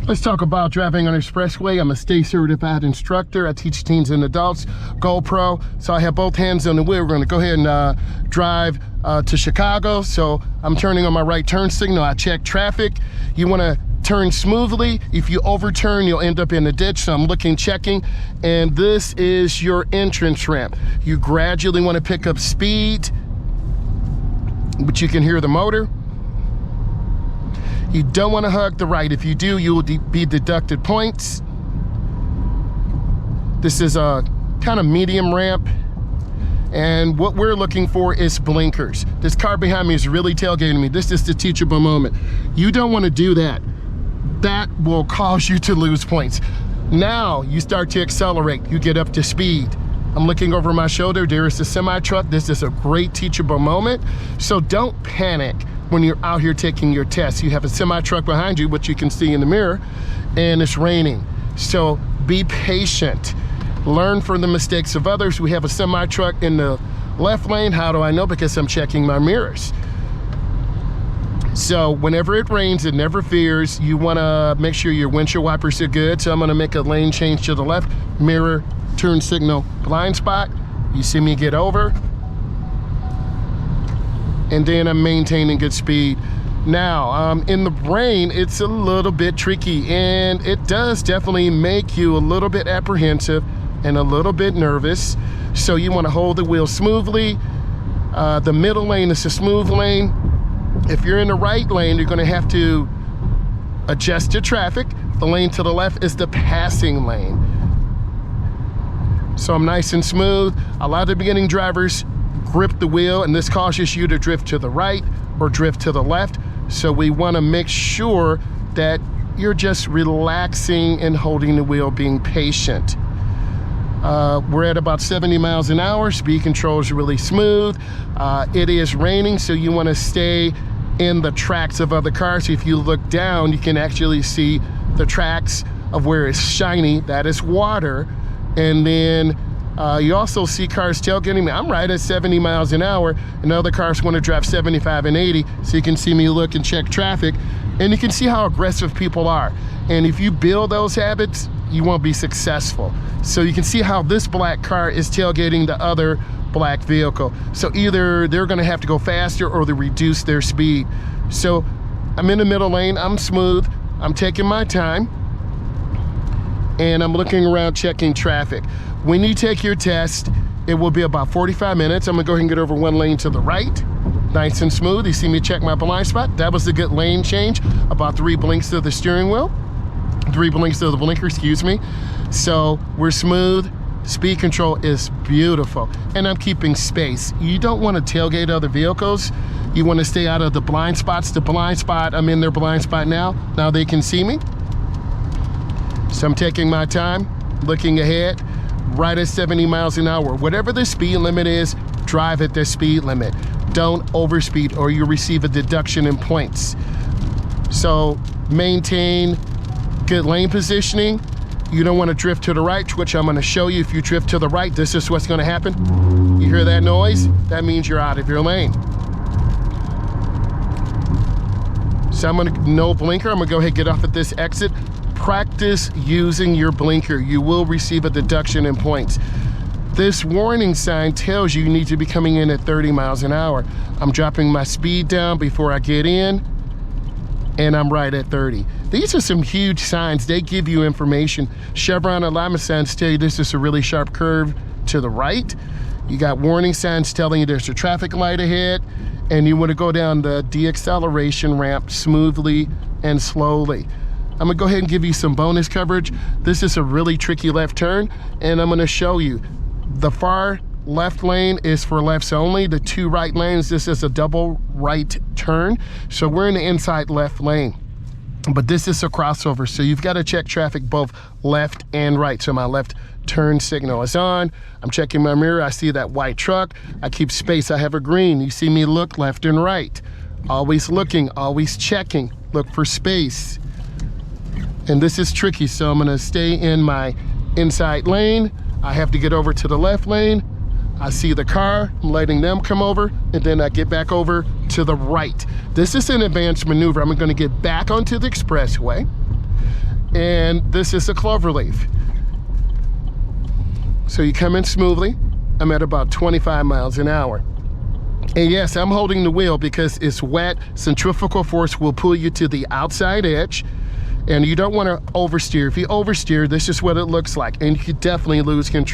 Let's talk about driving on expressway. I'm a state certified instructor. I teach teens and adults, GoPro. So I have both hands on the wheel. We're gonna go ahead and drive to Chicago. So I'm turning on my right turn signal. I check traffic. You wanna turn smoothly. If you overturn, you'll end up in a ditch. So I'm looking, checking, and this is your entrance ramp. You gradually wanna pick up speed, but you can hear the motor. You don't want to hug the right. If you do, you will be deducted points. This is a kind of medium ramp. And what we're looking for is blinkers. This car behind me is really tailgating me. This is the teachable moment. You don't want to do that. That will cause you to lose points. Now you start to accelerate. You get up to speed. I'm looking over my shoulder. There is a semi-truck. This is a great teachable moment. So don't panic when you're out here taking your test. You have a semi-truck behind you, which you can see in the mirror, and it's raining. So be patient. Learn from the mistakes of others. We have a semi-truck in the left lane. How do I know? Because I'm checking my mirrors. So whenever it rains, it never fears. You wanna make sure your windshield wipers are good. So I'm gonna make a lane change to the left, mirror, turn signal, blind spot. You see me get over. And then I'm maintaining good speed. Now, in the rain, it's a little bit tricky, and it does definitely make you a little bit apprehensive and a little bit nervous. So you wanna hold the wheel smoothly. The middle lane is a smooth lane. If you're in the right lane, you're gonna have to adjust to traffic. The lane to the left is the passing lane. So I'm nice and smooth. A lot of the beginning drivers grip the wheel, and this causes you to drift to the right or drift to the left. So we want to make sure that you're just relaxing and holding the wheel, being patient. We're at about 70 miles an hour. Speed control is really smooth. It is raining, so you want to stay in the tracks of other cars. If you look down, you can actually see the tracks of where it's shiny. That is water. And then you also see cars tailgating me. I'm right at 70 miles an hour, and other cars want to drive 75 and 80. So you can see me look and check traffic, and you can see how aggressive people are. And if you build those habits, you won't be successful. So you can see how this black car is tailgating the other black vehicle. So either they're gonna have to go faster or they reduce their speed. So I'm in the middle lane, I'm smooth, I'm taking my time, and I'm looking around checking traffic. When you take your test, it will be about 45 minutes. I'm gonna go ahead and get over one lane to the right. Nice and smooth. You see me check my blind spot. That was a good lane change. About 3 blinks to the steering wheel. 3 blinks to the blinker, excuse me. So we're smooth. Speed control is beautiful. And I'm keeping space. You don't wanna tailgate other vehicles. You wanna stay out of the blind spots. The blind spot, I'm in their blind spot now. Now they can see me. So I'm taking my time, looking ahead, right at 70 miles an hour. Whatever the speed limit is, drive at the speed limit. Don't overspeed or you'll receive a deduction in points. So maintain good lane positioning. You don't want to drift to the right, which I'm going to show you. If you drift to the right, this is what's going to happen. You hear that noise? That means you're out of your lane. So I'm going to, no blinker. I'm going to go ahead and get off at this exit. Practice using your blinker. You will receive a deduction in points. This warning sign tells you need to be coming in at 30 miles an hour. I'm dropping my speed down before I get in, and I'm right at 30. These are some huge signs. They give you information. Chevron alignment signs tell you this is a really sharp curve to the right. You got warning signs telling you there's a traffic light ahead, and you want to go down the deacceleration ramp smoothly and slowly. I'm gonna go ahead and give you some bonus coverage. This is a really tricky left turn, and I'm gonna show you. The far left lane is for lefts only. The 2 right lanes, this is a double right turn. So we're in the inside left lane. But this is a crossover, so you've gotta check traffic both left and right. So my left turn signal is on. I'm checking my mirror, I see that white truck. I keep space, I have a green. You see me look left and right. Always looking, always checking. Look for space. And this is tricky, so I'm gonna stay in my inside lane. I have to get over to the left lane. I see the car, I'm letting them come over, and then I get back over to the right. This is an advanced maneuver. I'm gonna get back onto the expressway, and this is a clover leaf. So you come in smoothly. I'm at about 25 miles an hour. And yes, I'm holding the wheel because it's wet. Centrifugal force will pull you to the outside edge, and you don't want to oversteer. If you oversteer, this is what it looks like, and you could definitely lose control.